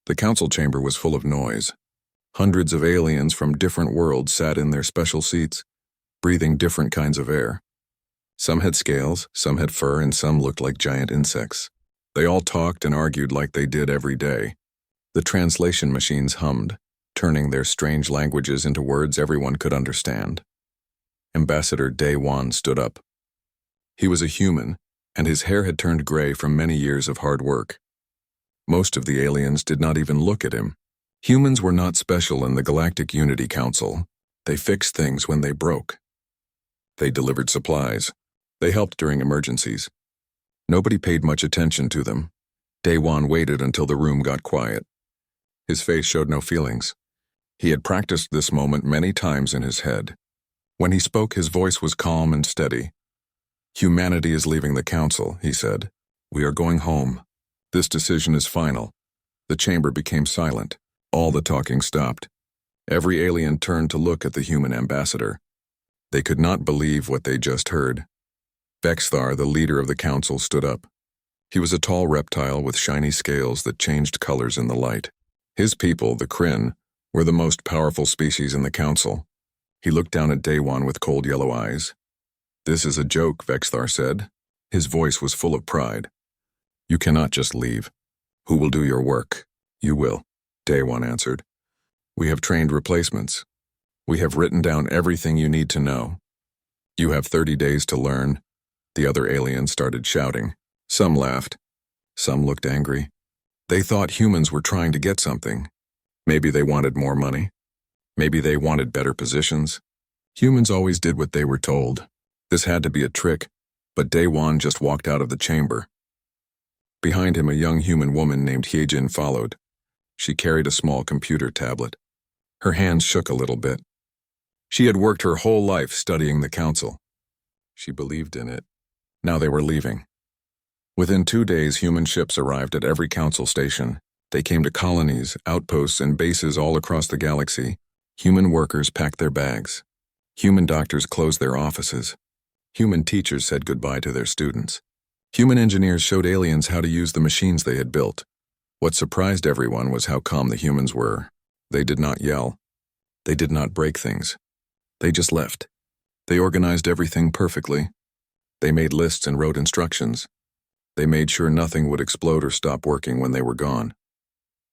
The council chamber was full of noise. Hundreds of aliens from different worlds sat in their special seats, breathing different kinds of air. Some had scales, some had fur, and some looked like giant insects. They all talked and argued like they did every day. The translation machines hummed, turning their strange languages into words everyone could understand. Ambassador Day Wan stood up. He was a human, and his hair had turned gray from many years of hard work. Most of the aliens did not even look at him. Humans were not special in the Galactic Unity Council. They fixed things when they broke. They delivered supplies. They helped during emergencies. Nobody paid much attention to them. Day Wan waited until the room got quiet. His face showed no feelings. He had practiced this moment many times in his head. When he spoke, his voice was calm and steady. "Humanity is leaving the council," he said. "We are going home. This decision is final." The chamber became silent. All the talking stopped. Every alien turned to look at the human ambassador. They could not believe what they just heard. Vexthar, the leader of the council, stood up. He was a tall reptile with shiny scales that changed colors in the light. His people, the Kryn, were the most powerful species in the council. He looked down at Day Wan with cold yellow eyes. "This is a joke," Vexthar said. His voice was full of pride. "You cannot just leave. Who will do your work?" "You will," Day Wan answered. "We have trained replacements. We have written down everything you need to know. You have 30 days to learn." The other aliens started shouting. Some laughed. Some looked angry. They thought humans were trying to get something. Maybe they wanted more money. Maybe they wanted better positions. Humans always did what they were told. This had to be a trick, but Day Wan just walked out of the chamber. Behind him, a young human woman named Hyejin followed. She carried a small computer tablet. Her hands shook a little bit. She had worked her whole life studying the council. She believed in it. Now they were leaving. Within 2 days, human ships arrived at every council station. They came to colonies, outposts, and bases all across the galaxy. Human workers packed their bags. Human doctors closed their offices. Human teachers said goodbye to their students. Human engineers showed aliens how to use the machines they had built. What surprised everyone was how calm the humans were. They did not yell. They did not break things. They just left. They organized everything perfectly. They made lists and wrote instructions. They made sure nothing would explode or stop working when they were gone.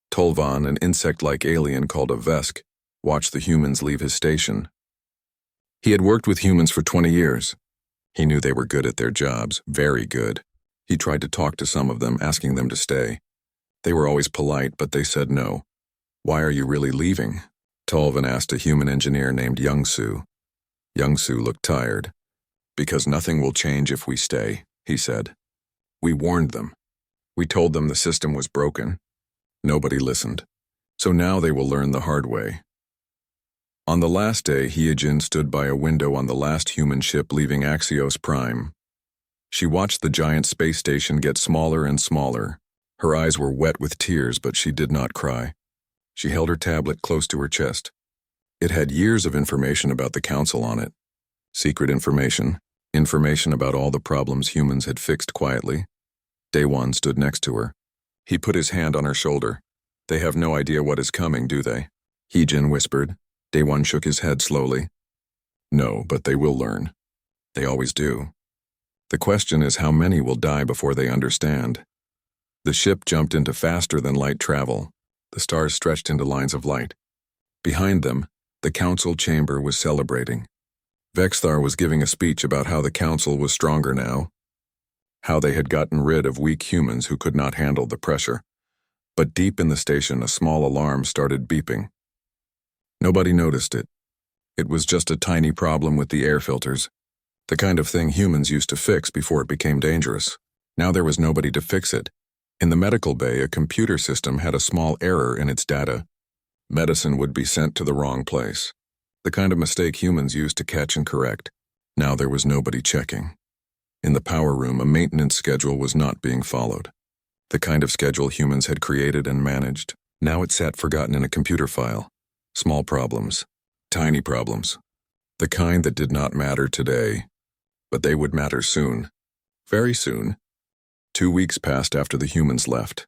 Tolvan, an insect-like alien called a Vesk, watched the humans leave his station. He had worked with humans for 20 years. He knew they were good at their jobs, very good. He tried to talk to some of them, asking them to stay. They were always polite, but they said no. "Why are you really leaving?" Tolvan asked a human engineer named Youngsu. Youngsu looked tired. "Because nothing will change if we stay," he said. "We warned them. We told them the system was broken. Nobody listened. So now they will learn the hard way." On the last day, Hyejin stood by a window on the last human ship leaving Axios Prime. She watched the giant space station get smaller and smaller. Her eyes were wet with tears, but she did not cry. She held her tablet close to her chest. It had years of information about the council on it. Secret information. Information about all the problems humans had fixed quietly. Day Wan stood next to her. He put his hand on her shoulder. "They have no idea what is coming, do they?" Hyejin whispered. Day Wan shook his head slowly. "No, but they will learn. They always do. The question is how many will die before they understand." The ship jumped into faster-than-light travel. The stars stretched into lines of light. Behind them, the council chamber was celebrating. Vexthar was giving a speech about how the council was stronger now, how they had gotten rid of weak humans who could not handle the pressure. But deep in the station, a small alarm started beeping. Nobody noticed it. It was just a tiny problem with the air filters, the kind of thing humans used to fix before it became dangerous. Now there was nobody to fix it. In the medical bay, a computer system had a small error in its data. Medicine would be sent to the wrong place. The kind of mistake humans used to catch and correct. Now there was nobody checking. In the power room, a maintenance schedule was not being followed. The kind of schedule humans had created and managed. Now it sat forgotten in a computer file. Small problems. Tiny problems. The kind that did not matter today. But they would matter soon. Very soon. 2 weeks passed after the humans left.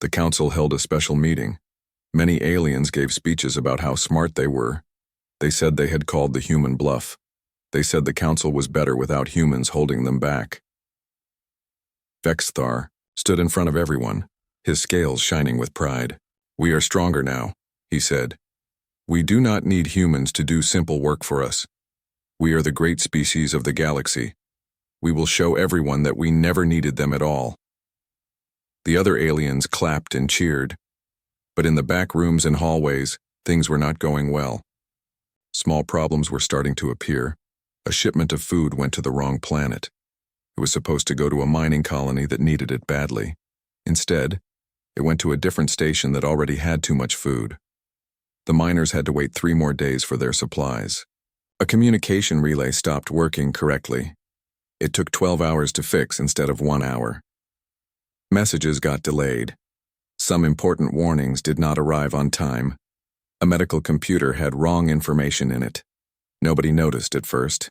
The council held a special meeting. Many aliens gave speeches about how smart they were. They said they had called the human bluff. They said the council was better without humans holding them back. Vexthar stood in front of everyone, his scales shining with pride. "We are stronger now," he said. "We do not need humans to do simple work for us. We are the great species of the galaxy. We will show everyone that we never needed them at all." The other aliens clapped and cheered. But in the back rooms and hallways, things were not going well. Small problems were starting to appear. A shipment of food went to the wrong planet. It was supposed to go to a mining colony that needed it badly. Instead, it went to a different station that already had too much food. The miners had to wait 3 more days for their supplies. A communication relay stopped working correctly. It took 12 hours to fix instead of 1 hour. Messages got delayed. Some important warnings did not arrive on time. A medical computer had wrong information in it. Nobody noticed at first.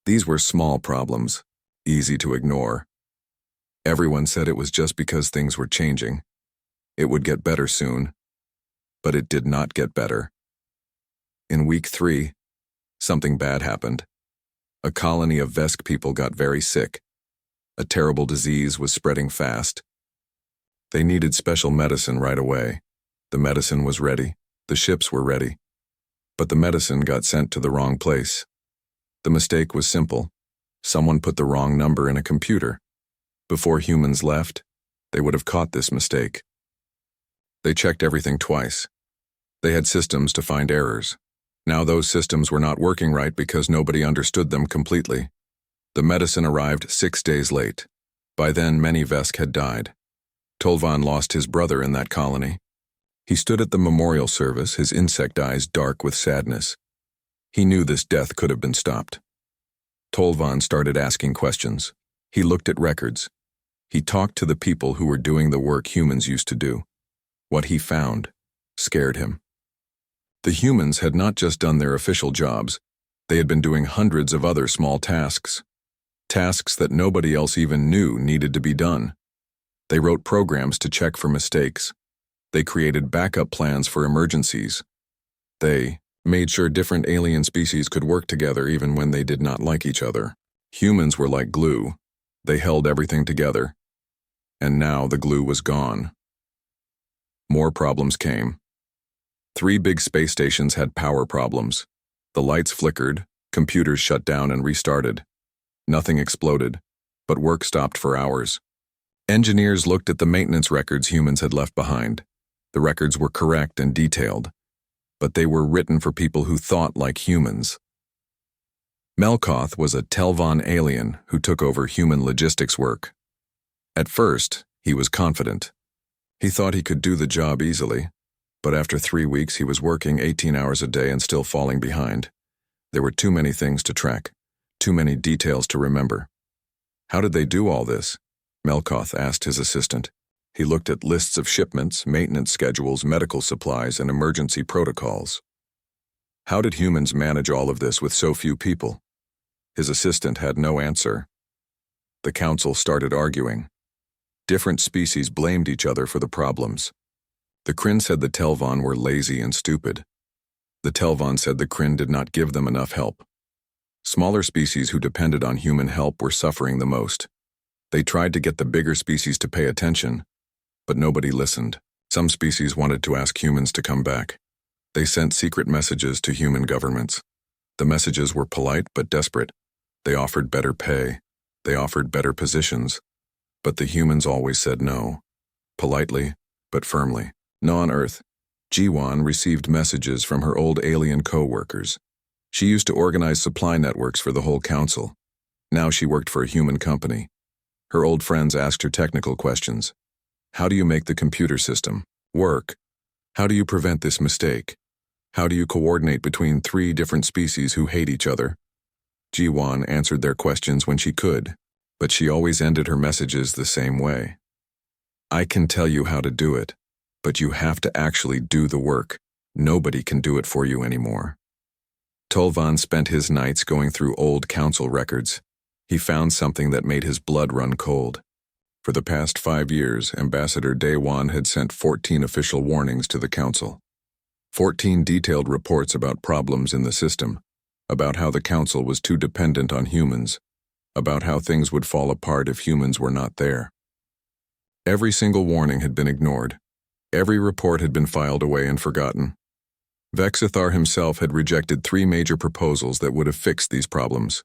These were small problems, easy to ignore. Everyone said it was just because things were changing. It would get better soon. But it did not get better. In week 3, something bad happened. A colony of Vesk people got very sick. A terrible disease was spreading fast. They needed special medicine right away. The medicine was ready. The ships were ready. But the medicine got sent to the wrong place. The mistake was simple. Someone put the wrong number in a computer. Before humans left, they would have caught this mistake. They checked everything twice. They had systems to find errors. Now those systems were not working right because nobody understood them completely. The medicine arrived 6 days late. By then, many Vesk had died. Tolvan lost his brother in that colony. He stood at the memorial service, his insect eyes dark with sadness. He knew this death could have been stopped. Tolvan started asking questions. He looked at records. He talked to the people who were doing the work humans used to do. What he found scared him. The humans had not just done their official jobs. They had been doing hundreds of other small tasks. Tasks that nobody else even knew needed to be done. They wrote programs to check for mistakes. They created backup plans for emergencies. They made sure different alien species could work together even when they did not like each other. Humans were like glue. They held everything together. And now the glue was gone. More problems came. 3 big space stations had power problems. The lights flickered, computers shut down and restarted. Nothing exploded, but work stopped for hours. Engineers looked at the maintenance records humans had left behind. The records were correct and detailed, but they were written for people who thought like humans. Melkoth was a Telvan alien who took over human logistics work. At first, he was confident. He thought he could do the job easily, but after 3 weeks he was working 18 hours a day and still falling behind. There were too many things to track, too many details to remember. How did they do all this? Melkoth asked his assistant. He looked at lists of shipments, maintenance schedules, medical supplies, and emergency protocols. How did humans manage all of this with so few people? His assistant had no answer. The council started arguing. Different species blamed each other for the problems. The Kryn said the Telvan were lazy and stupid. The Telvan said the Kryn did not give them enough help. Smaller species who depended on human help were suffering the most. They tried to get the bigger species to pay attention, but nobody listened. Some species wanted to ask humans to come back. They sent secret messages to human governments. The messages were polite but desperate. They offered better pay. They offered better positions. But the humans always said no. Politely, but firmly. On Earth, Jiwan received messages from her old alien co-workers. She used to organize supply networks for the whole council. Now she worked for a human company. Her old friends asked her technical questions. How do you make the computer system work? How do you prevent this mistake? How do you coordinate between 3 different species who hate each other? Jiwan answered their questions when she could, but she always ended her messages the same way. I can tell you how to do it, but you have to actually do the work. Nobody can do it for you anymore. Tolvan spent his nights going through old council records. He found something that made his blood run cold. For the past 5 years, Ambassador Day-Wan had sent 14 official warnings to the Council. 14 detailed reports about problems in the system, about how the Council was too dependent on humans, about how things would fall apart if humans were not there. Every single warning had been ignored. Every report had been filed away and forgotten. Vexithar himself had rejected 3 major proposals that would have fixed these problems.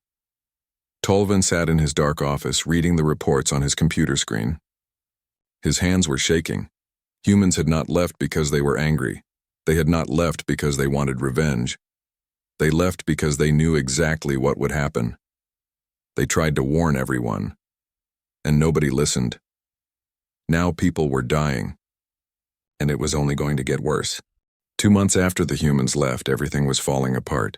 Tolvan sat in his dark office reading the reports on his computer screen. His hands were shaking. Humans had not left because they were angry. They had not left because they wanted revenge. They left because they knew exactly what would happen. They tried to warn everyone, and nobody listened. Now people were dying, and it was only going to get worse. 2 months after the humans left, everything was falling apart.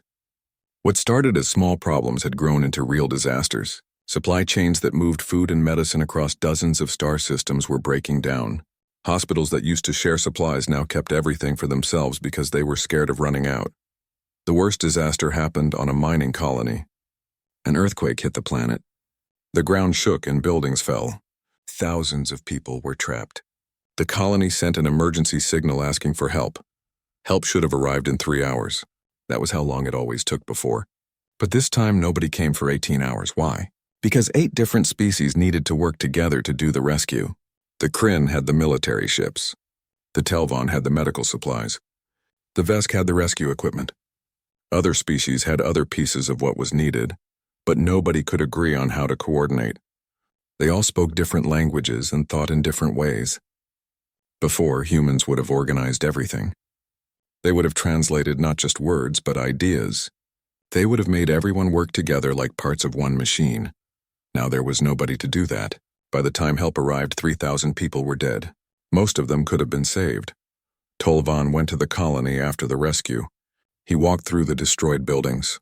What started as small problems had grown into real disasters. Supply chains that moved food and medicine across dozens of star systems were breaking down. Hospitals that used to share supplies now kept everything for themselves because they were scared of running out. The worst disaster happened on a mining colony. An earthquake hit the planet. The ground shook and buildings fell. Thousands of people were trapped. The colony sent an emergency signal asking for help. Help should have arrived in 3 hours. That was how long it always took before. But this time nobody came for 18 hours. Why? Because 8 different species needed to work together to do the rescue. The Kryn had the military ships. The Telvon had the medical supplies. The Vesk had the rescue equipment. Other species had other pieces of what was needed, but nobody could agree on how to coordinate. They all spoke different languages and thought in different ways. Before, humans would have organized everything. They would have translated not just words, but ideas. They would have made everyone work together like parts of one machine. Now there was nobody to do that. By the time help arrived, 3,000 people were dead. Most of them could have been saved. Tolvan went to the colony after the rescue. He walked through the destroyed buildings.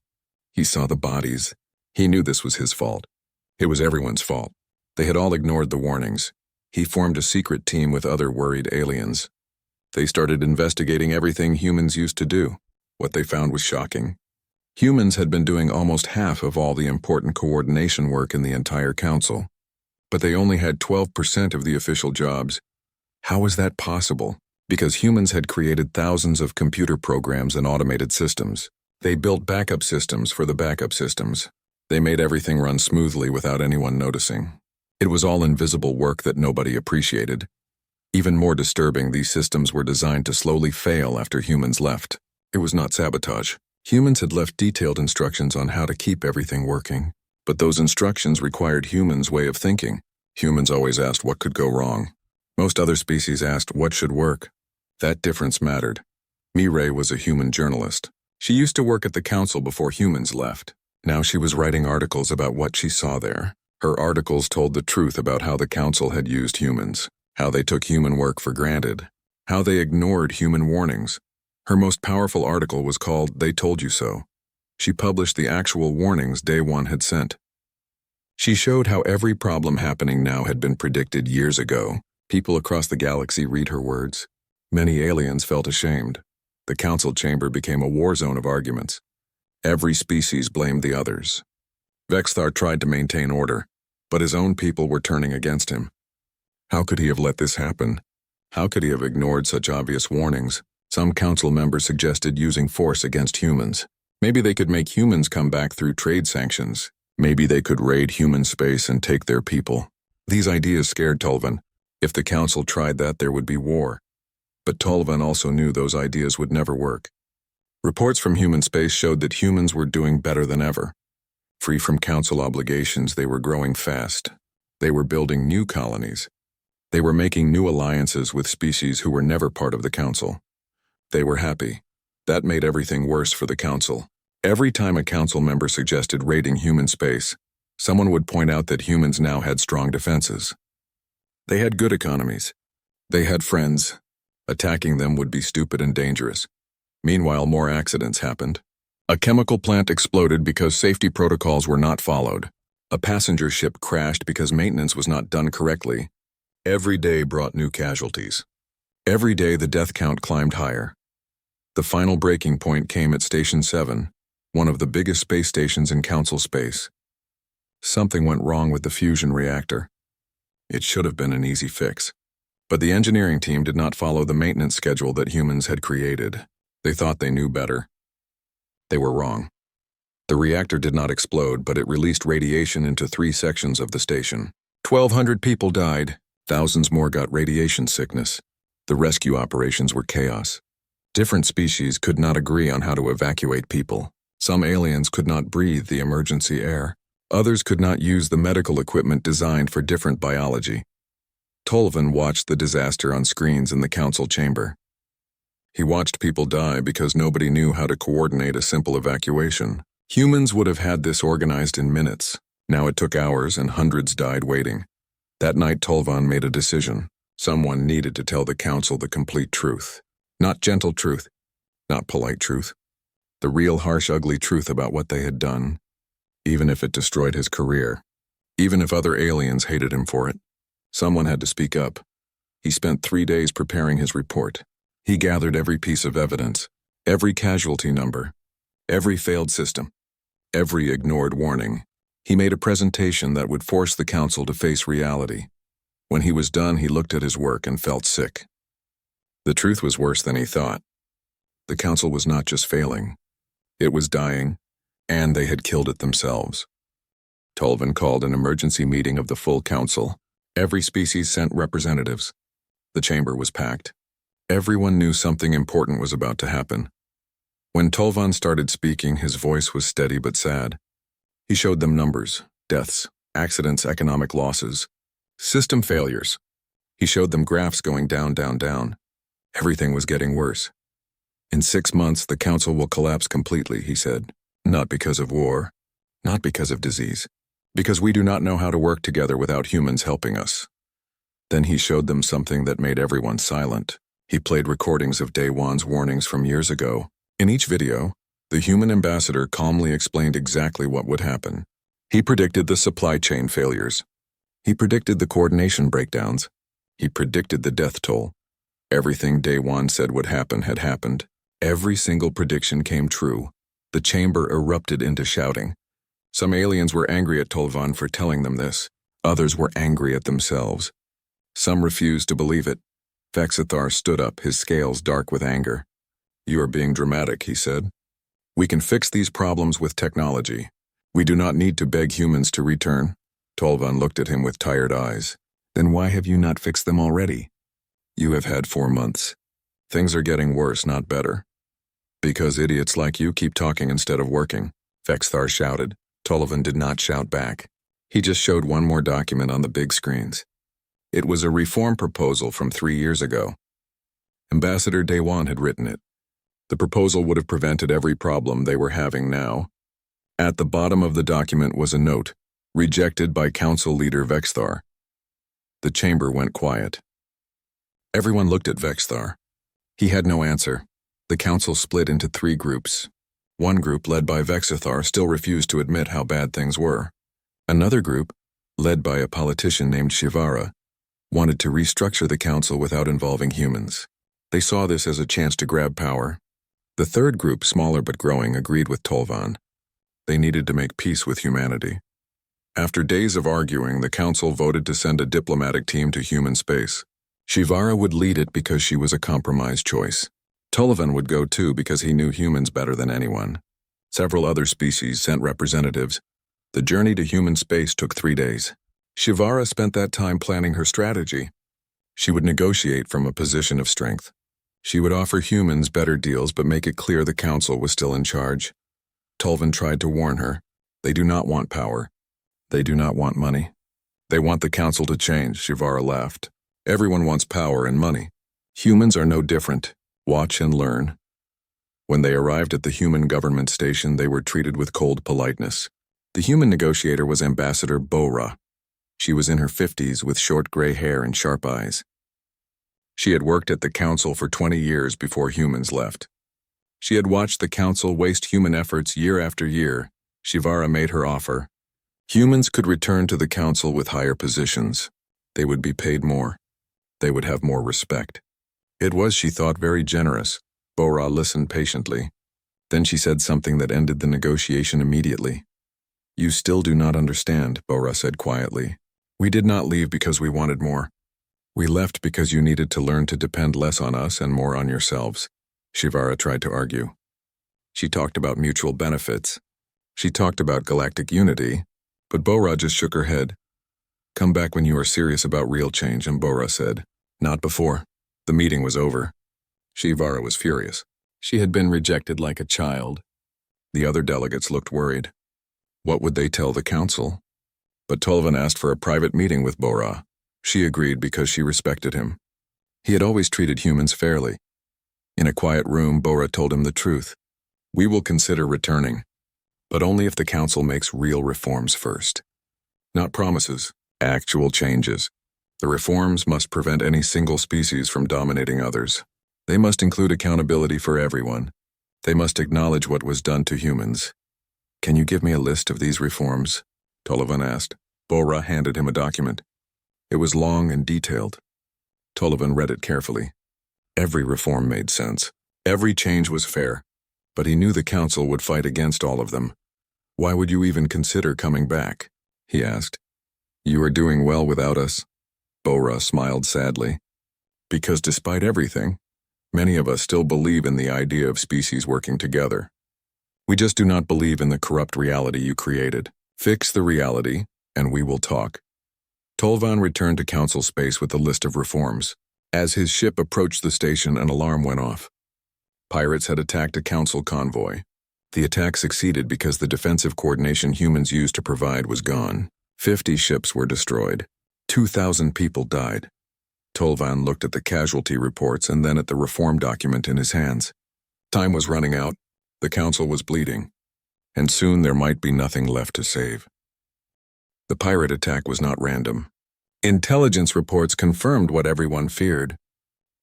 He saw the bodies. He knew this was his fault. It was everyone's fault. They had all ignored the warnings. He formed a secret team with other worried aliens. They started investigating everything humans used to do. What they found was shocking. Humans had been doing almost half of all the important coordination work in the entire council. But they only had 12% of the official jobs. How was that possible? Because humans had created thousands of computer programs and automated systems. They built backup systems for the backup systems. They made everything run smoothly without anyone noticing. It was all invisible work that nobody appreciated. Even more disturbing, these systems were designed to slowly fail after humans left. It was not sabotage. Humans had left detailed instructions on how to keep everything working. But those instructions required humans' way of thinking. Humans always asked what could go wrong. Most other species asked what should work. That difference mattered. Mireille was a human journalist. She used to work at the council before humans left. Now she was writing articles about what she saw there. Her articles told the truth about how the council had used humans, how they took human work for granted, how they ignored human warnings. Her most powerful article was called "They Told You So." She published the actual warnings Day-One had sent. She showed how every problem happening now had been predicted years ago. People across the galaxy read her words. Many aliens felt ashamed. The council chamber became a war zone of arguments. Every species blamed the others. Vexthar tried to maintain order, but his own people were turning against him. How could he have let this happen? How could he have ignored such obvious warnings? Some council members suggested using force against humans. Maybe they could make humans come back through trade sanctions. Maybe they could raid human space and take their people. These ideas scared Tolvan. If the council tried that, there would be war. But Tolvan also knew those ideas would never work. Reports from human space showed that humans were doing better than ever. Free from council obligations, they were growing fast. They were building new colonies. They were making new alliances with species who were never part of the council. They were happy. That made everything worse for the council. Every time a council member suggested raiding human space, someone would point out that humans now had strong defenses. They had good economies. They had friends. Attacking them would be stupid and dangerous. Meanwhile, more accidents happened. A chemical plant exploded because safety protocols were not followed. A passenger ship crashed because maintenance was not done correctly. Every day brought new casualties. Every day the death count climbed higher. The final breaking point came at Station 7, one of the biggest space stations in Council space. Something went wrong with the fusion reactor. It should have been an easy fix. But the engineering team did not follow the maintenance schedule that humans had created. They thought they knew better. They were wrong. The reactor did not explode, but it released radiation into 3 sections of the station. 1,200 people died. Thousands more got radiation sickness. The rescue operations were chaos. Different species could not agree on how to evacuate people. Some aliens could not breathe the emergency air. Others could not use the medical equipment designed for different biology. Tolvan watched the disaster on screens in the council chamber. He watched people die because nobody knew how to coordinate a simple evacuation. Humans would have had this organized in minutes. Now it took hours and hundreds died waiting. That night Tolvan made a decision. Someone needed to tell the council the complete truth. Not gentle truth, not polite truth. The real harsh, ugly truth about what they had done, even if it destroyed his career, even if other aliens hated him for it. Someone had to speak up. He spent 3 days preparing his report. He gathered every piece of evidence, every casualty number, every failed system, every ignored warning. He made a presentation that would force the council to face reality. When he was done, he looked at his work and felt sick. The truth was worse than he thought. The council was not just failing. It was dying, and they had killed it themselves. Tolvan called an emergency meeting of the full council. Every species sent representatives. The chamber was packed. Everyone knew something important was about to happen. When Tolvan started speaking, his voice was steady but sad. He showed them numbers, deaths, accidents, economic losses, system failures. He showed them graphs going down, down, down. Everything was getting worse. In 6 months, the council will collapse completely, he said. Not because of war, not because of disease, because we do not know how to work together without humans helping us. Then he showed them something that made everyone silent. He played recordings of Day One's warnings from years ago. In each video, the human ambassador calmly explained exactly what would happen. He predicted the supply chain failures. He predicted the coordination breakdowns. He predicted the death toll. Everything Day One said would happen had happened. Every single prediction came true. The chamber erupted into shouting. Some aliens were angry at Tolvan for telling them this. Others were angry at themselves. Some refused to believe it. Vexithar stood up, his scales dark with anger. "You are being dramatic," he said. "We can fix these problems with technology. We do not need to beg humans to return." Tolvan looked at him with tired eyes. "Then why have you not fixed them already? You have had 4 months. Things are getting worse, not better. Because idiots like you keep talking instead of working," Vexithar shouted. Tolvan did not shout back. He just showed one more document on the big screens. It was a reform proposal from 3 years ago. Ambassador Dewan had written it. The proposal would have prevented every problem they were having now. At the bottom of the document was a note, rejected by Council Leader Vexithar. The chamber went quiet. Everyone looked at Vexithar. He had no answer. The council split into 3 groups. One group, led by Vexithar, still refused to admit how bad things were. Another group, led by a politician named Shivara, wanted to restructure the council without involving humans. They saw this as a chance to grab power. The third group, smaller but growing, agreed with Tolvan. They needed to make peace with humanity. After days of arguing, the council voted to send a diplomatic team to human space. Shivara would lead it because she was a compromise choice. Tolvan would go too because he knew humans better than anyone. Several other species sent representatives. The journey to human space took 3 days. Shivara spent that time planning her strategy. She would negotiate from a position of strength. She would offer humans better deals but make it clear the council was still in charge. Tolvan tried to warn her. They do not want power. They do not want money. They want the council to change, Shivara laughed. Everyone wants power and money. Humans are no different. Watch and learn. When they arrived at the human government station, they were treated with cold politeness. The human negotiator was Ambassador Bora. She was in her 50s with short gray hair and sharp eyes. She had worked at the council for 20 years before humans left. She had watched the council waste human efforts year after year. Shivara made her offer. Humans could return to the council with higher positions. They would be paid more. They would have more respect. It was, she thought, very generous. Bora listened patiently. Then she said something that ended the negotiation immediately. "You still do not understand," Bora said quietly. We did not leave because we wanted more. We left because you needed to learn to depend less on us and more on yourselves, Shivara tried to argue. She talked about mutual benefits. She talked about galactic unity, but Bora just shook her head. Come back when you are serious about real change, and Bora said. Not before. The meeting was over. Shivara was furious. She had been rejected like a child. The other delegates looked worried. What would they tell the council? But Tolvan asked for a private meeting with Bora. She agreed because she respected him. He had always treated humans fairly. In a quiet room, Bora told him the truth. We will consider returning, but only if the council makes real reforms first. Not promises, actual changes. The reforms must prevent any single species from dominating others. They must include accountability for everyone. They must acknowledge what was done to humans. Can you give me a list of these reforms? Tolvan asked. Bora handed him a document. It was long and detailed. Tolvan read it carefully. Every reform made sense. Every change was fair. But he knew the council would fight against all of them. Why would you even consider coming back? He asked. You are doing well without us. Bora smiled sadly. Because despite everything, many of us still believe in the idea of species working together. We just do not believe in the corrupt reality you created. Fix the reality, and we will talk. Tolvan returned to council space with a list of reforms. As his ship approached the station, an alarm went off. Pirates had attacked a council convoy. The attack succeeded because the defensive coordination humans used to provide was gone. 50 ships were destroyed. 2,000 people died. Tolvan looked at the casualty reports and then at the reform document in his hands. Time was running out. The council was bleeding. And soon there might be nothing left to save. The pirate attack was not random. Intelligence reports confirmed what everyone feared.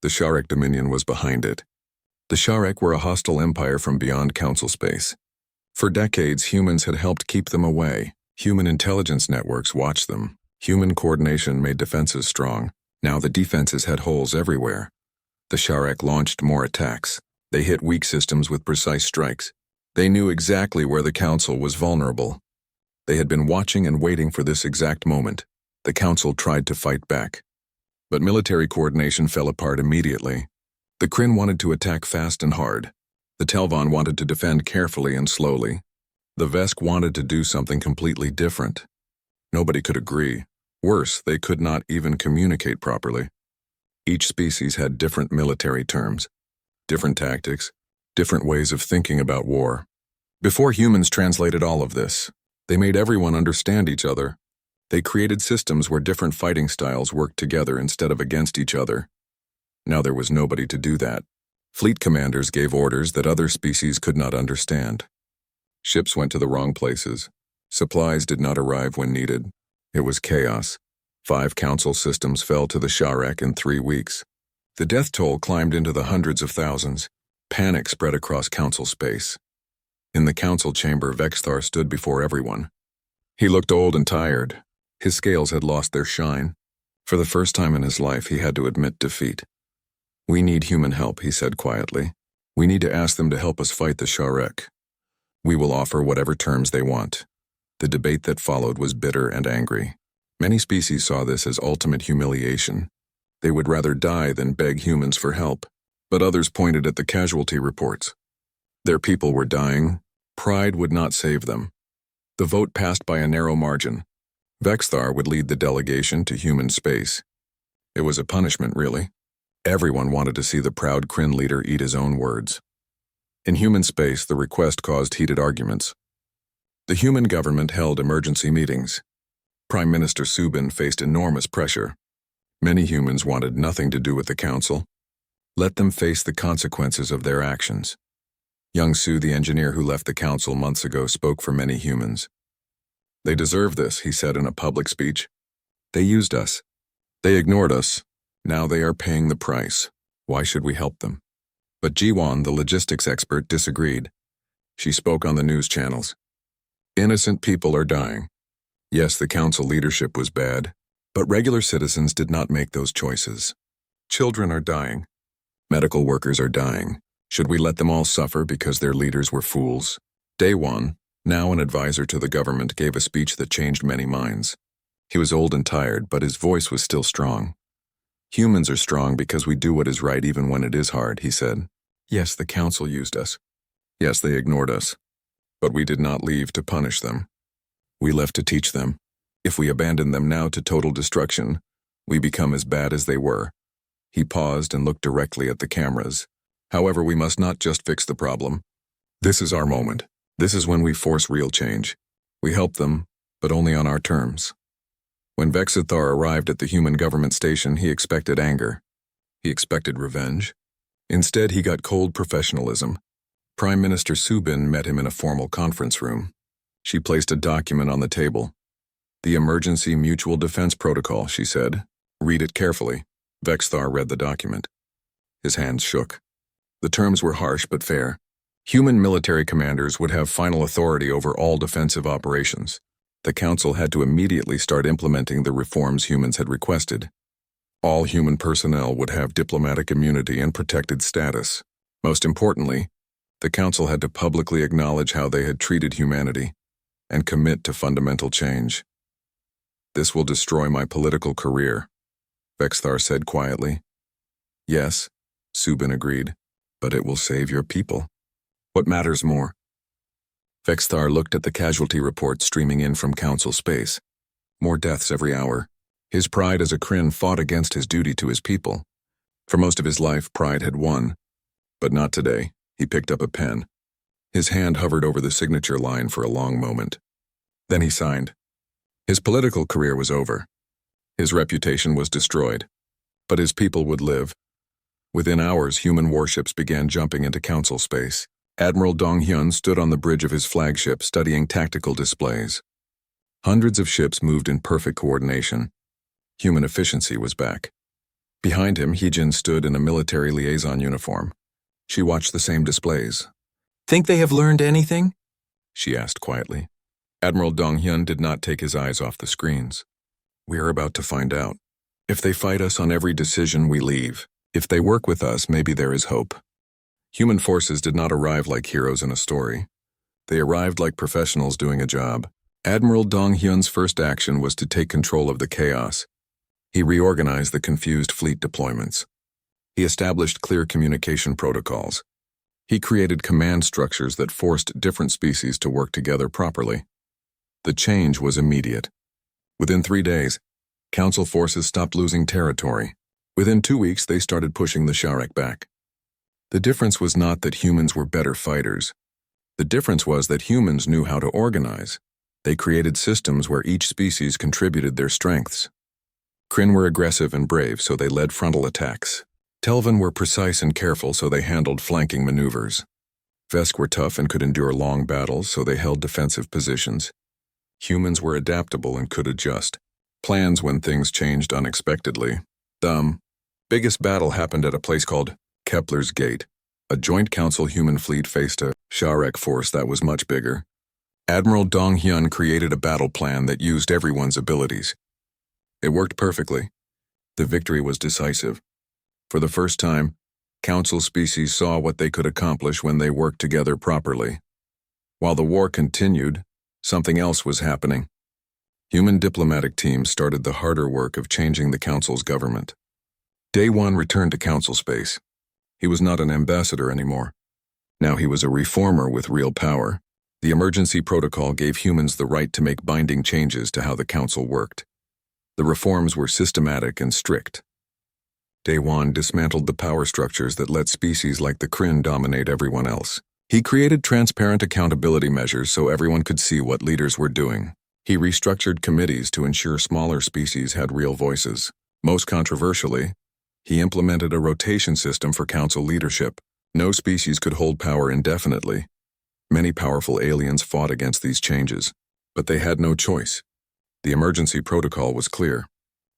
The Sharek Dominion was behind it. The Sharek were a hostile empire from beyond council space. For decades, humans had helped keep them away. Human intelligence networks watched them. Human coordination made defenses strong. Now the defenses had holes everywhere. The Sharek launched more attacks. They hit weak systems with precise strikes. They knew exactly where the council was vulnerable. They had been watching and waiting for this exact moment. The council tried to fight back. But military coordination fell apart immediately. The Kryn wanted to attack fast and hard. The Telvan wanted to defend carefully and slowly. The Vesk wanted to do something completely different. Nobody could agree. Worse, they could not even communicate properly. Each species had different military terms, different tactics, different ways of thinking about war. Before humans translated all of this, they made everyone understand each other. They created systems where different fighting styles worked together instead of against each other. Now there was nobody to do that. Fleet commanders gave orders that other species could not understand. Ships went to the wrong places. Supplies did not arrive when needed. It was chaos. 5 council systems fell to the Sharek in 3 weeks. The death toll climbed into the hundreds of thousands. Panic spread across council space. In the council chamber, Vexthar stood before everyone. He looked old and tired. His scales had lost their shine. For the first time in his life, he had to admit defeat. We need human help, he said quietly. We need to ask them to help us fight the Sharek. We will offer whatever terms they want. The debate that followed was bitter and angry. Many species saw this as ultimate humiliation. They would rather die than beg humans for help. But others pointed at the casualty reports. Their people were dying. Pride would not save them. The vote passed by a narrow margin. Vexthar would lead the delegation to human space. It was a punishment, really. Everyone wanted to see the proud Kryn leader eat his own words. In human space, the request caused heated arguments. The human government held emergency meetings. Prime Minister Subin faced enormous pressure. Many humans wanted nothing to do with the council. Let them face the consequences of their actions. Young Su, the engineer who left the council months ago, spoke for many humans. They deserve this, he said in a public speech. They used us. They ignored us. Now they are paying the price. Why should we help them? But Jiwon, the logistics expert, disagreed. She spoke on the news channels. Innocent people are dying. Yes, the council leadership was bad, but regular citizens did not make those choices. Children are dying. Medical workers are dying. Should we let them all suffer because their leaders were fools? Daewon, now an advisor to the government, gave a speech that changed many minds. He was old and tired, but his voice was still strong. "Humans are strong because we do what is right even when it is hard," he said. "Yes, the council used us. Yes, they ignored us. But we did not leave to punish them. We left to teach them. If we abandon them now to total destruction, we become as bad as they were." He paused and looked directly at the cameras. "However, we must not just fix the problem. This is our moment. This is when we force real change. We help them, but only on our terms." When Vexithar arrived at the human government station, he expected anger. He expected revenge. Instead, he got cold professionalism. Prime Minister Subin met him in a formal conference room. She placed a document on the table. "The Emergency Mutual Defense Protocol," she said. "Read it carefully." Vexthar read the document. His hands shook. The terms were harsh but fair. Human military commanders would have final authority over all defensive operations. The Council had to immediately start implementing the reforms humans had requested. All human personnel would have diplomatic immunity and protected status. Most importantly, the Council had to publicly acknowledge how they had treated humanity and commit to fundamental change. "This will destroy my political career," Vexthar said quietly. "Yes," Subin agreed, "but it will save your people. What matters more?" Vexthar looked at the casualty reports streaming in from Council space. More deaths every hour. His pride as a Kryn fought against his duty to his people. For most of his life, pride had won. But not today. He picked up a pen. His hand hovered over the signature line for a long moment. Then he signed. His political career was over. His reputation was destroyed. But his people would live. Within hours, human warships began jumping into Council space. Admiral Dong-hyun stood on the bridge of his flagship studying tactical displays. Hundreds of ships moved in perfect coordination. Human efficiency was back. Behind him, Heejin stood in a military liaison uniform. She watched the same displays. "Think they have learned anything?" she asked quietly. Admiral Dong-hyun did not take his eyes off the screens. "We are about to find out. If they fight us on every decision, we leave. If they work with us, maybe there is hope." Human forces did not arrive like heroes in a story. They arrived like professionals doing a job. Admiral Dong-hyun's first action was to take control of the chaos. He reorganized the confused fleet deployments. He established clear communication protocols. He created command structures that forced different species to work together properly. The change was immediate. Within 3 days, Council forces stopped losing territory. Within 2 weeks, they started pushing the Sharek back. The difference was not that humans were better fighters. The difference was that humans knew how to organize. They created systems where each species contributed their strengths. Kryn were aggressive and brave, so they led frontal attacks. Telvan were precise and careful, so they handled flanking maneuvers. Vesk were tough and could endure long battles, so they held defensive positions. Humans were adaptable and could adjust. Plans when things changed unexpectedly. The biggest battle happened at a place called Kepler's Gate. A joint council human fleet faced a Sharek force that was much bigger. Admiral Dong-hyun created a battle plan that used everyone's abilities. It worked perfectly. The victory was decisive. For the first time, Council species saw what they could accomplish when they worked together properly. While the war continued, something else was happening. Human diplomatic teams started the harder work of changing the Council's government. Day 1 returned to Council space. He was not an ambassador anymore. Now he was a reformer with real power. The emergency protocol gave humans the right to make binding changes to how the Council worked. The reforms were systematic and strict. Day 1 dismantled the power structures that let species like the Kryn dominate everyone else. He created transparent accountability measures so everyone could see what leaders were doing. He restructured committees to ensure smaller species had real voices. Most controversially, he implemented a rotation system for Council leadership. No species could hold power indefinitely. Many powerful aliens fought against these changes, but they had no choice. The emergency protocol was clear.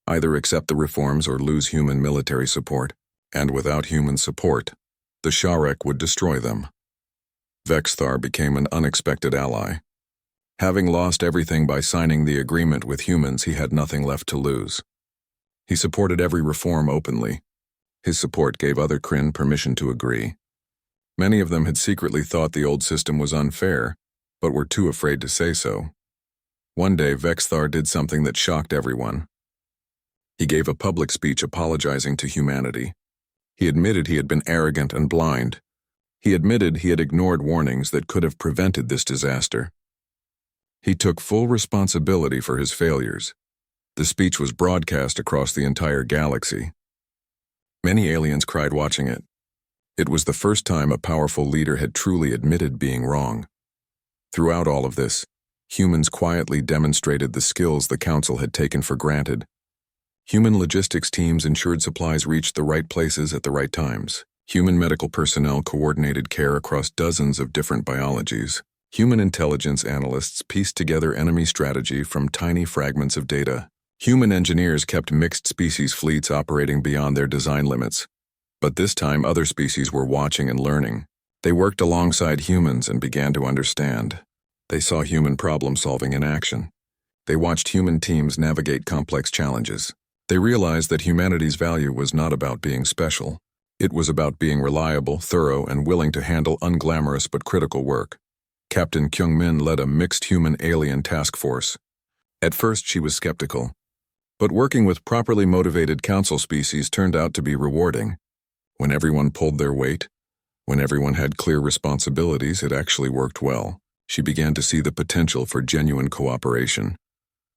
Either accept the reforms or lose human military support, and without human support, the Sharek would destroy them. Vexthar became an unexpected ally. Having lost everything by signing the agreement with humans, he had nothing left to lose. He supported every reform openly. His support gave other Kryn permission to agree. Many of them had secretly thought the old system was unfair, but were too afraid to say so. One day, Vexthar did something that shocked everyone. He gave a public speech apologizing to humanity. He admitted he had been arrogant and blind. He admitted he had ignored warnings that could have prevented this disaster. He took full responsibility for his failures. The speech was broadcast across the entire galaxy. Many aliens cried watching it. It was the first time a powerful leader had truly admitted being wrong. Throughout all of this, humans quietly demonstrated the skills the Council had taken for granted. Human logistics teams ensured supplies reached the right places at the right times. Human medical personnel coordinated care across dozens of different biologies. Human intelligence analysts pieced together enemy strategy from tiny fragments of data. Human engineers kept mixed species fleets operating beyond their design limits. But this time, other species were watching and learning. They worked alongside humans and began to understand. They saw human problem-solving in action. They watched human teams navigate complex challenges. They realized that humanity's value was not about being special. It was about being reliable, thorough, and willing to handle unglamorous but critical work. Captain Kyung-min led a mixed human-alien task force. At first, she was skeptical. But working with properly motivated council species turned out to be rewarding. When everyone pulled their weight, when everyone had clear responsibilities, it actually worked well. She began to see the potential for genuine cooperation.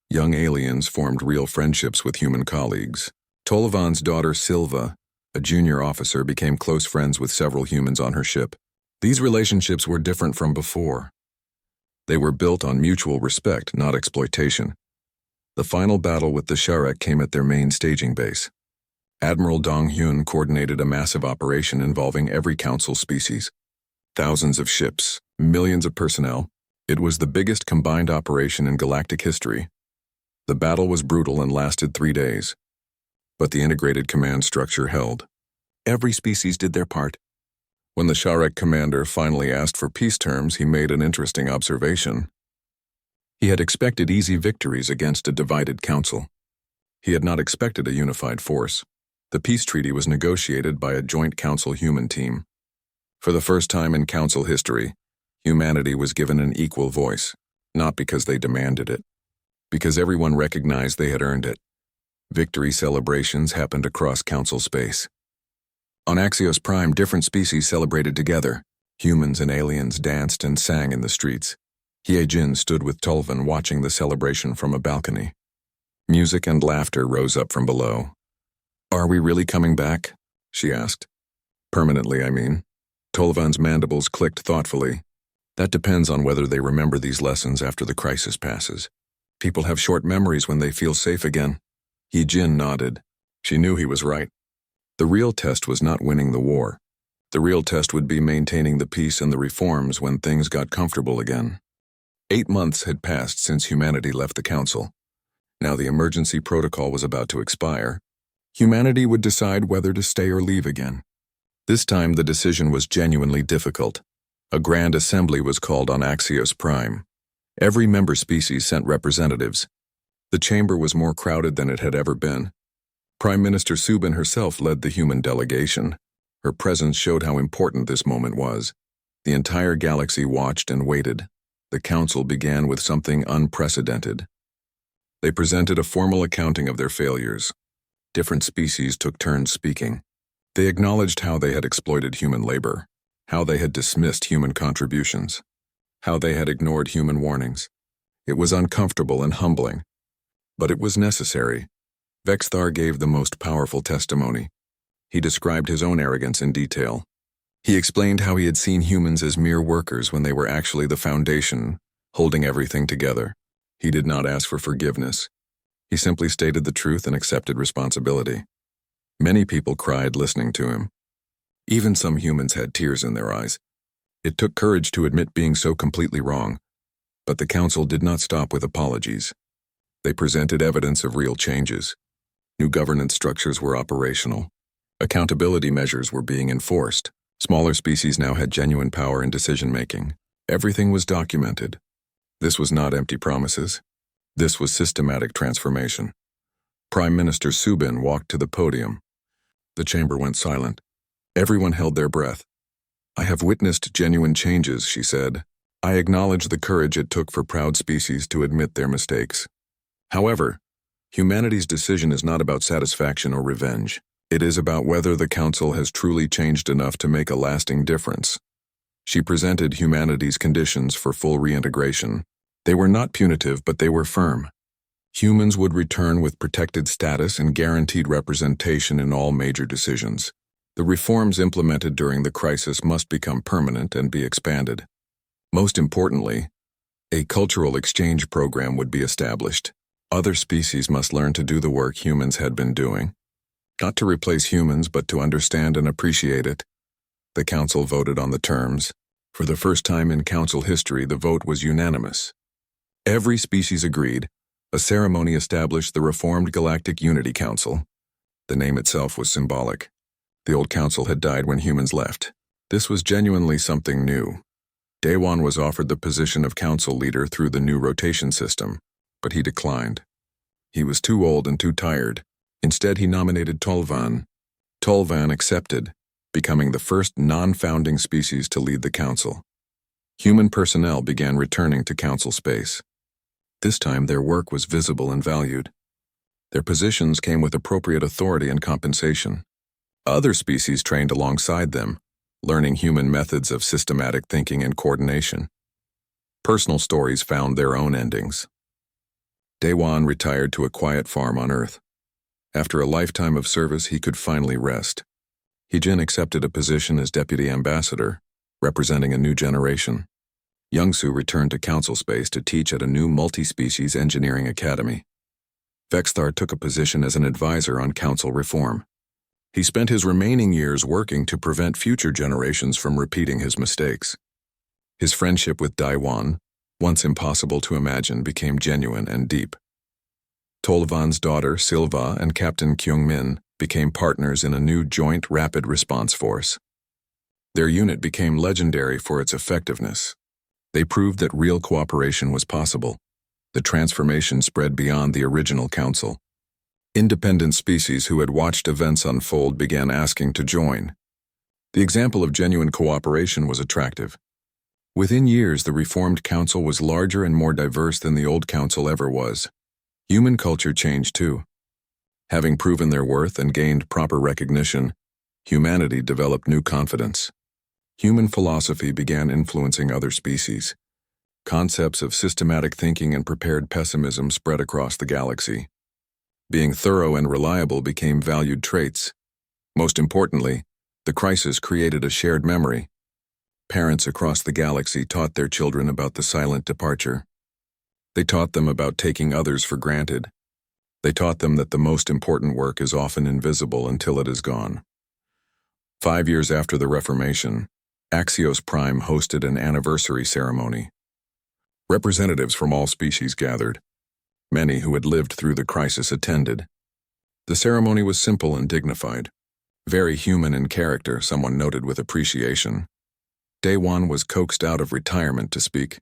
Young aliens formed real friendships with human colleagues. Tolovan's daughter Silva, a junior officer, became close friends with several humans on her ship. These relationships were different from before. They were built on mutual respect, not exploitation. The final battle with the Sharek came at their main staging base. Admiral Dong-hyun coordinated a massive operation involving every council species. Thousands of ships, millions of personnel. It was the biggest combined operation in galactic history. The battle was brutal and lasted 3 days. But the integrated command structure held. Every species did their part. When the Sharek commander finally asked for peace terms, he made an interesting observation. He had expected easy victories against a divided council. He had not expected a unified force. The peace treaty was negotiated by a joint council human team. For the first time in council history, humanity was given an equal voice, not because they demanded it, because everyone recognized they had earned it. Victory celebrations happened across council space. On Axios Prime, different species celebrated together. Humans and aliens danced and sang in the streets. Hye-jin stood with Tolvan watching the celebration from a balcony. Music and laughter rose up from below. "Are we really coming back?" she asked. "Permanently, I mean." Tolvan's mandibles clicked thoughtfully. "That depends on whether they remember these lessons after the crisis passes. People have short memories when they feel safe again." Hye-jin nodded. She knew he was right. The real test was not winning the war. The real test would be maintaining the peace and the reforms when things got comfortable again. 8 months had passed since humanity left the council. Now the emergency protocol was about to expire. Humanity would decide whether to stay or leave again. This time the decision was genuinely difficult. A grand assembly was called on Axios Prime. Every member species sent representatives. The chamber was more crowded than it had ever been. Prime Minister Subin herself led the human delegation. Her presence showed how important this moment was. The entire galaxy watched and waited. The council began with something unprecedented. They presented a formal accounting of their failures. Different species took turns speaking. They acknowledged how they had exploited human labor, how they had dismissed human contributions, how they had ignored human warnings. It was uncomfortable and humbling, but it was necessary. Vexthar gave the most powerful testimony. He described his own arrogance in detail. He explained how he had seen humans as mere workers when they were actually the foundation, holding everything together. He did not ask for forgiveness. He simply stated the truth and accepted responsibility. Many people cried listening to him. Even some humans had tears in their eyes. It took courage to admit being so completely wrong. But the council did not stop with apologies. They presented evidence of real changes. New governance structures were operational. Accountability measures were being enforced. Smaller species now had genuine power in decision-making. Everything was documented. This was not empty promises. This was systematic transformation. Prime Minister Subin walked to the podium. The chamber went silent. Everyone held their breath. "I have witnessed genuine changes," she said. I acknowledge the courage it took for proud species to admit their mistakes. However, humanity's decision is not about satisfaction or revenge. It is about whether the Council has truly changed enough to make a lasting difference. She presented humanity's conditions for full reintegration. They were not punitive, but they were firm. Humans would return with protected status and guaranteed representation in all major decisions. The reforms implemented during the crisis must become permanent and be expanded. Most importantly, a cultural exchange program would be established. Other species must learn to do the work humans had been doing. Not to replace humans, but to understand and appreciate it. The Council voted on the terms. For the first time in Council history, the vote was unanimous. Every species agreed. A ceremony established the reformed Galactic Unity Council. The name itself was symbolic. The old council had died when humans left. This was genuinely something new. Daewon was offered the position of council leader through the new rotation system, but he declined. He was too old and too tired. Instead, he nominated Tolvan. Tolvan accepted, becoming the first non-founding species to lead the council. Human personnel began returning to council space. This time, their work was visible and valued. Their positions came with appropriate authority and compensation. Other species trained alongside them, learning human methods of systematic thinking and coordination. Personal stories found their own endings. Daewon retired to a quiet farm on Earth. After a lifetime of service, he could finally rest. Heejin accepted a position as deputy ambassador, representing a new generation. Youngsu returned to council space to teach at a new multi-species engineering academy. Vexthar took a position as an advisor on council reform. He spent his remaining years working to prevent future generations from repeating his mistakes. His friendship with Daewon, once impossible to imagine, became genuine and deep. Tolvan's daughter, Silva, and Captain Kyungmin became partners in a new joint rapid response force. Their unit became legendary for its effectiveness. They proved that real cooperation was possible. The transformation spread beyond the original council. Independent species who had watched events unfold began asking to join. The example of genuine cooperation was attractive. Within years, the reformed council was larger and more diverse than the old council ever was. Human culture changed too. Having proven their worth and gained proper recognition, humanity developed new confidence. Human philosophy began influencing other species. Concepts of systematic thinking and prepared pessimism spread across the galaxy. Being thorough and reliable became valued traits. Most importantly, the crisis created a shared memory. Parents across the galaxy taught their children about the silent departure. They taught them about taking others for granted. They taught them that the most important work is often invisible until it is gone. 5 years after the Reformation, Axios Prime hosted an anniversary ceremony. Representatives from all species gathered. Many who had lived through the crisis attended. The ceremony was simple and dignified. Very human in character, someone noted with appreciation. Daewon was coaxed out of retirement to speak.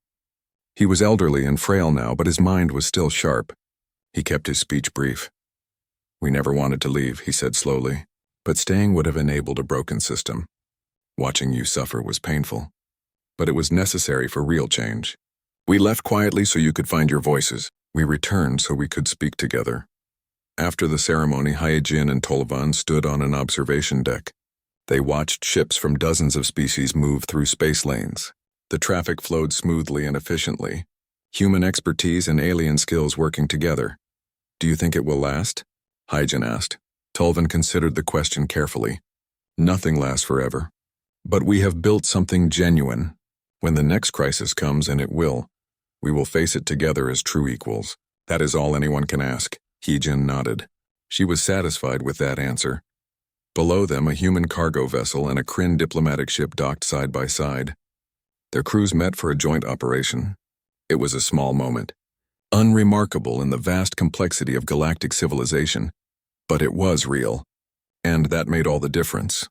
He was elderly and frail now, but his mind was still sharp. He kept his speech brief. "We never wanted to leave," he said slowly, "but staying would have enabled a broken system. Watching you suffer was painful, but it was necessary for real change. We left quietly so you could find your voices. We returned so we could speak together." After the ceremony, Hyejin and Tolvan stood on an observation deck. They watched ships from dozens of species move through space lanes. The traffic flowed smoothly and efficiently, human expertise and alien skills working together. "Do you think it will last?" Hyejin asked. Tolvan considered the question carefully. "Nothing lasts forever. But we have built something genuine. When the next crisis comes, and it will, we will face it together as true equals. That is all anyone can ask." Hyejin nodded. She was satisfied with that answer. Below them, a human cargo vessel and a Kryn diplomatic ship docked side by side. Their crews met for a joint operation. It was a small moment, unremarkable in the vast complexity of galactic civilization, but it was real, and that made all the difference.